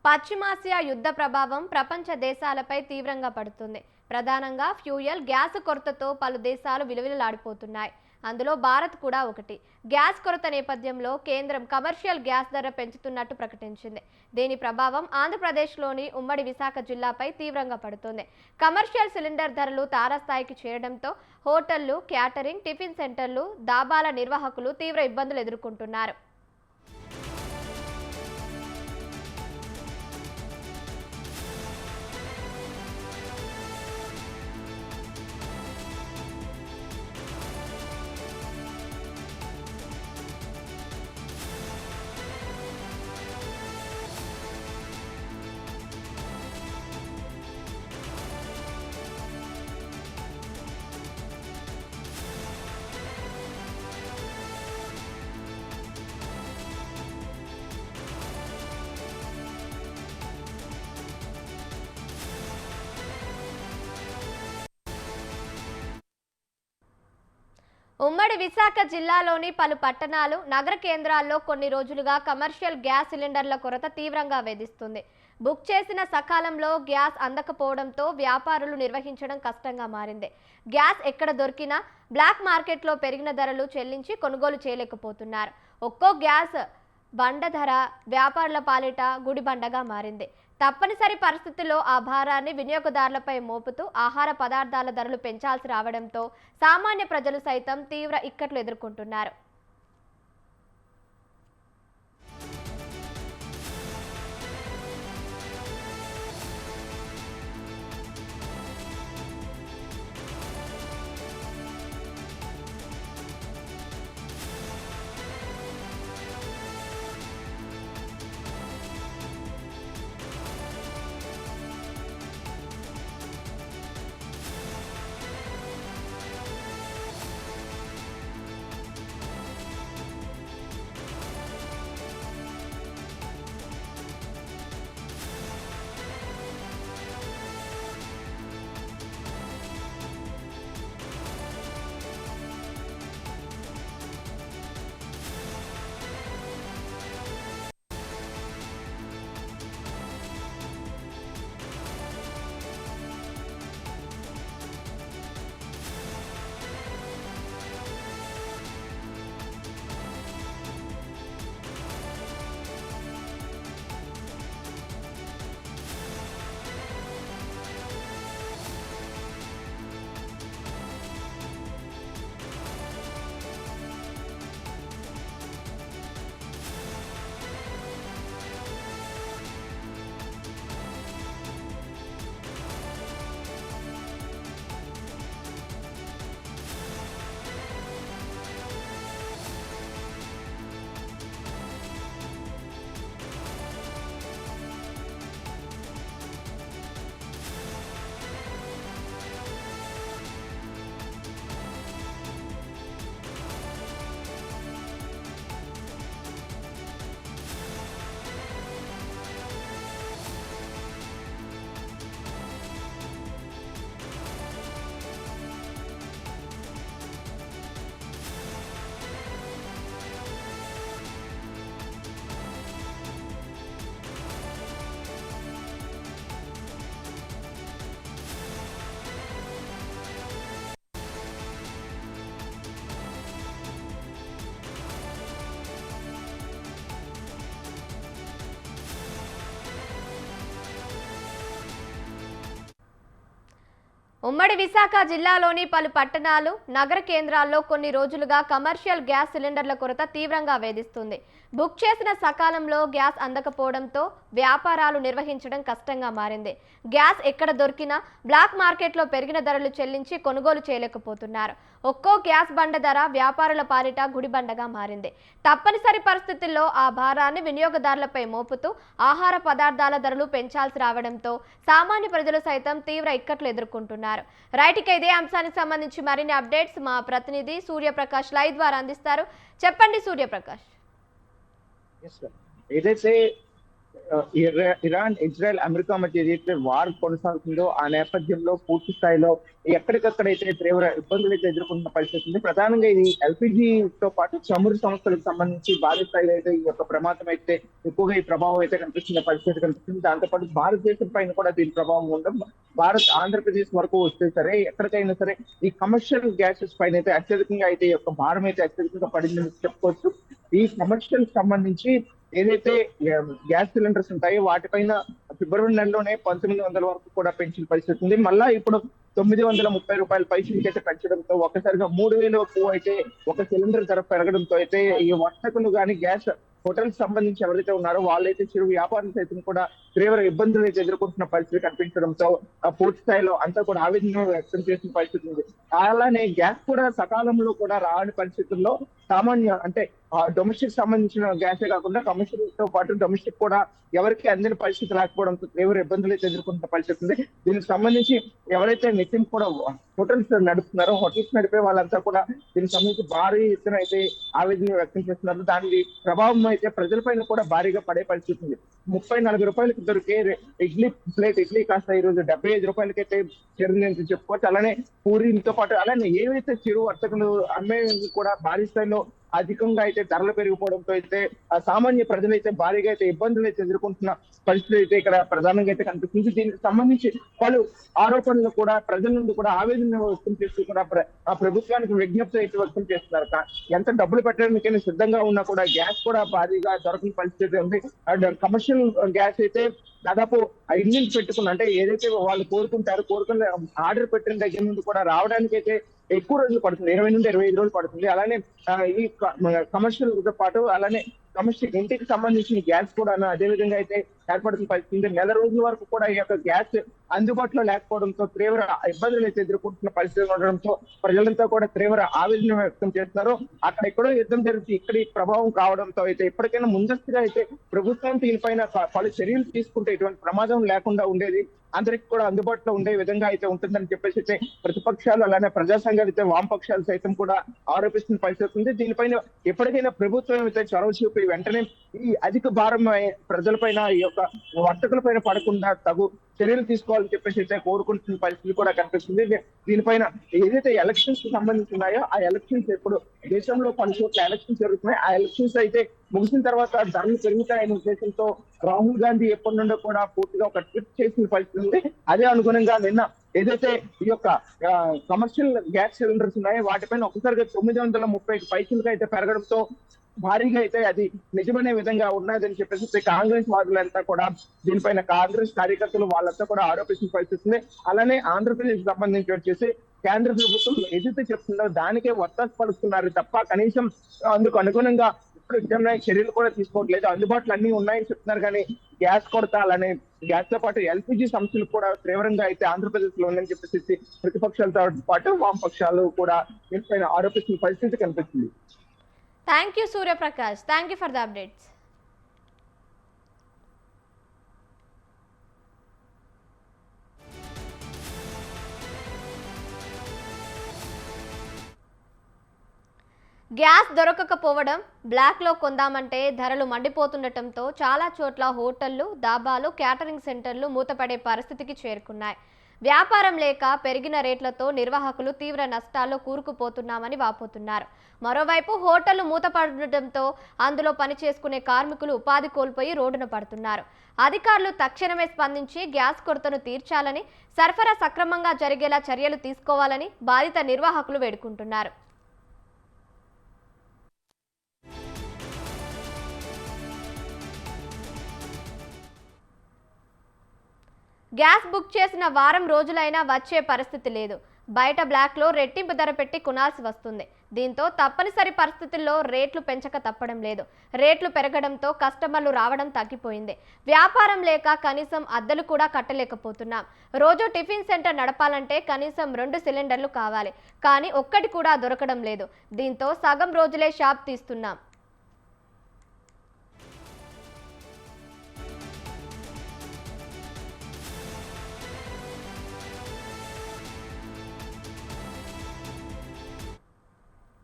పశ్చిమాసియా యుద్ధ ప్రభావం ప్రపంచ దేశాలపై తీవ్రంగా పడుతుంది. ప్రధానంగా ఫ్యూయల్, గ్యాస్ కొరతతో పలు దేశాలు విలువిలలాడిపోతున్నాయి. అందులో భారత్ కూడా ఒకటి. గ్యాస్ కొరత నేపథ్యంలో కేంద్రం కమర్షియల్ గ్యాస్ ధర పెంచుతున్నట్టు ప్రకటించింది. దీని ప్రభావం ఆంధ్రప్రదేశ్లోని ఉమ్మడి విశాఖ జిల్లాపై తీవ్రంగా పడుతుంది. కమర్షియల్ సిలిండర్ ధరలు తారాస్థాయికి చేరడంతో హోటళ్లు, క్యాటరింగ్, టిఫిన్ సెంటర్లు, దాబాల నిర్వాహకులు తీవ్ర ఇబ్బందులు ఎదుర్కొంటున్నారు. ఉమ్మడి విశాఖ జిల్లాలోని పలు పట్టణాలు, నగర కేంద్రాల్లో కొన్ని రోజులుగా కమర్షియల్ గ్యాస్ సిలిండర్ల కొరత తీవ్రంగా వేధిస్తుంది. బుక్ చేసిన సకాలంలో గ్యాస్ అందకపోవడంతో వ్యాపారులు నిర్వహించడం కష్టంగా మారింది. గ్యాస్ ఎక్కడ దొరికినా బ్లాక్ మార్కెట్లో పెరిగిన ధరలు చెల్లించి కొనుగోలు చేయలేకపోతున్నారు. ఒక్కో గ్యాస్ బండ ధర వ్యాపారుల పాలిట గుడిబండగా మారింది. తప్పనిసరి పరిస్థితుల్లో ఆ భారాన్ని వినియోగదారులపై మోపుతూ ఆహార పదార్థాల ధరలు పెంచాల్సి రావడంతో సామాన్య ప్రజలు సైతం తీవ్ర ఇక్కట్లు ఎదుర్కొంటున్నారు. ఉమ్మడి విశాఖ జిల్లాలోని పలు పట్టణాలు, నగర కేంద్రాల్లో కొన్ని రోజులుగా కమర్షియల్ గ్యాస్ సిలిండర్ల కొరత తీవ్రంగా వేధిస్తుంది. బుక్ చేసిన సకాలంలో గ్యాస్ అందకపోవడంతో వ్యాపారాలు నిర్వహించడం కష్టంగా మారింది. గ్యాస్ ఎక్కడ దొరికినా బ్లాక్ మార్కెట్లో పెరిగిన ధరలు చెల్లించి కొనుగోలు చేయలేకపోతున్నారు. ఒక్కో గ్యాస్ బండ ధర వ్యాపారుల పాలిట గుడిబండగా మారింది. తప్పనిసరి పరిస్థితుల్లో ఆ భారాన్ని వినియోగదారులపై మోపుతూ ఆహార పదార్థాల ధరలు పెంచాల్సి రావడంతో సామాన్య ప్రజలు సైతం తీవ్ర ఇక్కట్లు ఎదుర్కొంటున్నారు. రైట్, ఇక ఇదే అంశానికి సంబంధించి మరిన్ని అప్డేట్స్ మా ప్రతినిధి సూర్యప్రకాష్ లైవ్ ద్వారా అందిస్తారు. చెప్పండి సూర్యప్రకాష్. ఏదైతే ఇరాన్, ఇజ్రాయెల్, అమెరికా మధ్య ఏదైతే వార్ కొనసాగుతుందో ఆ నేపథ్యంలో పూర్తి స్థాయిలో ఎక్కడికక్కడైతే తీవ్ర ఇబ్బందులు అయితే ఎదుర్కొంటున్న పరిస్థితి ఉంది. ప్రధానంగా ఇది ఎల్పిజితో పాటు చమురు సంస్థలకు సంబంధించి భారీ స్థాయిలో అయితే ఈ యొక్క ప్రమాదం అయితే ఎక్కువగా ఈ ప్రభావం అయితే కనిపిస్తున్న పరిస్థితి కనిపిస్తుంది. దాంతోపాటు భారతదేశం పైన కూడా దీని ప్రభావం ఉండడం, ఆంధ్రప్రదేశ్ వరకు వస్తే సరే ఎక్కడికైనా సరే ఈ కమర్షియల్ గ్యాసెస్ పైన అయితే అత్యధికంగా అయితే ఈ యొక్క భారం అయితే అత్యధికంగా పడిందని చెప్పుకోవచ్చు. ఈ కమర్షియల్ సంబంధించి ఏదైతే గ్యాస్ సిలిండర్స్ ఉంటాయో వాటిపైన ఫిబ్రవరి నెలలోనే 1900 వరకు కూడా పెంచిన పరిస్థితి ఉంది. మళ్ళా ఇప్పుడు 930 రూపాయల పైసలకి అయితే పెంచడంతో ఒక్కసారిగా 3000 అయితే ఒక సిలిండర్ ధర పెరగడంతో అయితే ఈ వర్తకులు కానీ గ్యాస్ హోటల్స్ సంబంధించి ఎవరైతే ఉన్నారో వాళ్ళైతే చిరు వ్యాపారులు సైతం కూడా తీవ్ర ఇబ్బందులు అయితే ఎదుర్కొంటున్న పరిస్థితి కనిపించడంతో పూర్తి స్థాయిలో అంతా కూడా ఆవేదన వ్యక్తం చేసిన పరిస్థితి ఉంది. అలానే గ్యాస్ కూడా సకాలంలో కూడా రాని పరిస్థితుల్లో సామాన్య అంటే డొమెస్టిక్ సంబంధించిన గ్యాసే కాకుండా కమర్షియల్ తో పాటు డొమెస్టిక్ కూడా ఎవరికి అందిన పరిస్థితి లేకపోవడంతో తీవ్ర ఇబ్బందులు అయితే ఎదుర్కొంటున్న పరిస్థితి ఉంది. దీనికి సంబంధించి ఎవరైతే నిత్యం కూడా హోటల్స్ నడుపుతున్నారో హోటల్స్ నడిపే వాళ్ళంతా కూడా దీనికి సంబంధించి భారీ ఎత్తున అయితే ఆవేదన వ్యక్తం చేస్తున్నారు. దాని ప్రభావం అయితే ప్రజలపైన కూడా భారీగా పడే పరిస్థితి ఉంది. 30-40 రూపాయలకి దొరికే ఇడ్లీ కాస్త ఈ రోజు 75 రూపాయలకైతే చేరిందని చెప్పుకోవచ్చు. అలానే పూరీలతో పాటు అలానే ఏవైతే చిరు వర్తకులు అమ్మే కూడా భారీ స్థాయిలో అధికంగా అయితే ధరలు పెరిగిపోవడంతో అయితే సామాన్య ప్రజలైతే భారీగా అయితే ఇబ్బందులు అయితే ఎదుర్కొంటున్న పరిస్థితి అయితే ఇక్కడ ప్రధానంగా అయితే కనిపిస్తుంది. దీనికి సంబంధించి పలు ఆరోపణలు కూడా ప్రజల నుండి కూడా ఆవేదన వ్యక్తం చేస్తూ కూడా ప్రభుత్వానికి విజ్ఞప్తి అయితే వ్యక్తం చేస్తున్నారు. ఎంత డబ్బులు పెట్టడానికైనా సిద్ధంగా ఉన్నా కూడా గ్యాస్ కూడా భారీగా దొరకని పరిస్థితి ఉంది. అండ్ కమర్షియల్ గ్యాస్ అయితే దాదాపు ఇంజిన్ పెట్టుకున్న అంటే ఏదైతే వాళ్ళు కోరుకున్న ఆర్డర్ పెట్టిన దగ్గర నుండి కూడా రావడానికి అయితే ఎక్కువ రోజులు పడుతుంది. 20 నుండి 25 రోజులు పడుతుంది. అలానే ఈ కమర్షియల్ తో పాటు అలానే కమర్షియల్ ఇంటికి సంబంధించిన గ్యాస్ కూడా అదే విధంగా అయితే ఏర్పడుతున్న పరిస్థితి. నెల రోజుల వరకు కూడా ఈ యొక్క గ్యాస్ అందుబాటులో లేకపోవడంతో తీవ్ర ఇబ్బందులు అయితే ఎదుర్కొంటున్న పరిస్థితి ఉండడంతో ప్రజలంతా కూడా తీవ్ర ఆవేదన వ్యక్తం చేస్తున్నారు. అక్కడ ఎక్కడో యుద్ధం జరుగుతుంది, ఇక్కడ ఈ ప్రభావం కావడంతో అయితే ఇప్పటికైనా ముందస్తుగా అయితే ప్రభుత్వం దీనిపైన పలు చర్యలు తీసుకుంటే ఇటువంటి ప్రమాదం లేకుండా ఉండేది, అందరికి కూడా అందుబాటులో ఉండే విధంగా అయితే ఉంటుందని చెప్పేసి అయితే ప్రతిపక్షాలు అలానే ప్రజా సంఘాలు అయితే వామపక్షాలు సైతం కూడా ఆరోపిస్తున్న పరిస్థితి ఉంది. దీనిపైన ఎప్పటికైనా ప్రభుత్వం అయితే చొరవ చూపి వెంటనే ఈ అధిక భారం ప్రజలపైన ఈ యొక్క వర్తకుల పైన పడకుండా తగు చర్యలు తీసుకోవాలని చెప్పేసి అయితే కోరుకుంటున్న పరిస్థితి కూడా కనిపిస్తుంది. దీనిపైన ఏదైతే ఎలక్షన్స్ కి సంబంధించి ఉన్నాయో ఆ ఎలక్షన్స్ ఎప్పుడు దేశంలో పలు చోట్ల ఎలక్షన్స్ జరుగుతున్నాయి, ఆ ఎలక్షన్స్ అయితే ముగిసిన తర్వాత ధరలు పెరుగుతాయనే ఉద్దేశంతో రాహుల్ గాంధీ ఎప్పటి నుండో కూడా పూర్తిగా ఒక ట్రిప్ చేసిన పరిస్థితి ఉంది. అదే అనుగుణంగా నిన్న ఏదైతే ఈ యొక్క కమర్షియల్ గ్యాస్ సిలిండర్స్ ఉన్నాయో వాటిపైన ఒకసారిగా 930 పైసలుగా అయితే పెరగడంతో భారీగా అయితే అది నిజమనే విధంగా ఉన్నదని చెప్పేసి కాంగ్రెస్ వాదులంతా కూడా దీనిపైన కాంగ్రెస్ కార్యకర్తలు వాళ్ళంతా కూడా ఆరోపిస్తున్న పరిస్థితి ఉంది. అలానే ఆంధ్రప్రదేశ్ సంబంధించి వచ్చేసి కేంద్ర ప్రభుత్వం ఏదైతే చెప్తుందో దానికే వత్తాసు పడుతున్నారు తప్ప కనీసం అందుకు అనుగుణంగా ఇప్పుడు చర్యలు కూడా తీసుకోవట్లేదు. అందుబాటులో అన్ని ఉన్నాయని చెప్తున్నారు కానీ గ్యాస్ కొరత అలానే గ్యాస్ తో పాటు ఎల్పిజి సమస్యలు కూడా తీవ్రంగా అయితే ఆంధ్రప్రదేశ్ లో ఉందని చెప్పేసి ప్రతిపక్షాలతో పాటు వామపక్షాలు కూడా దీనిపైన ఆరోపిస్తున్న పరిస్థితి కనిపిస్తుంది. Thank you Suryaprakash. Thank you for the updates. Gas దొరకకపోవడం, బ్లాక్లో కొందామంటే ధరలు మండిపోతుండటంతో చాలా చోట్ల హోటళ్లు, దాబాలు, క్యాటరింగ్ సెంటర్లు మూతపడే పరిస్థితికి చేరుకున్నాయి. వ్యాపారం లేక పెరిగిన రేట్లతో నిర్వాహకులు తీవ్ర నష్టాల్లో కూరుకుపోతున్నామని వాపోతున్నారు. మరోవైపు హోటళ్లు మూతపడటంతో అందులో పనిచేసుకునే కార్మికులు ఉపాధి కోల్పోయి రోడ్డున పడుతున్నారు. అధికారులు తక్షణమే స్పందించి గ్యాస్ కొరతను తీర్చాలని, సరఫరా సక్రమంగా జరిగేలా చర్యలు తీసుకోవాలని బాధిత నిర్వాహకులు వేడుకుంటున్నారు. గ్యాస్ బుక్ చేసిన వారం రోజులైనా వచ్చే పరిస్థితి లేదు. బయట బ్లాక్లో రెట్టింపు ధర పెట్టి కొనాల్సి వస్తుంది. దీంతో తప్పనిసరి పరిస్థితుల్లో రేట్లు పెంచక తప్పడం లేదు. రేట్లు పెరగడంతో కస్టమర్లు రావడం తగ్గిపోయింది. వ్యాపారం లేక కనీసం అద్దెలు కూడా కట్టలేకపోతున్నాం. రోజు టిఫిన్ సెంటర్ నడపాలంటే కనీసం 2 సిలిండర్లు కావాలి, కానీ ఒక్కటి కూడా దొరకడం లేదు. దీంతో సగం రోజులే షాప్ తీస్తున్నాం.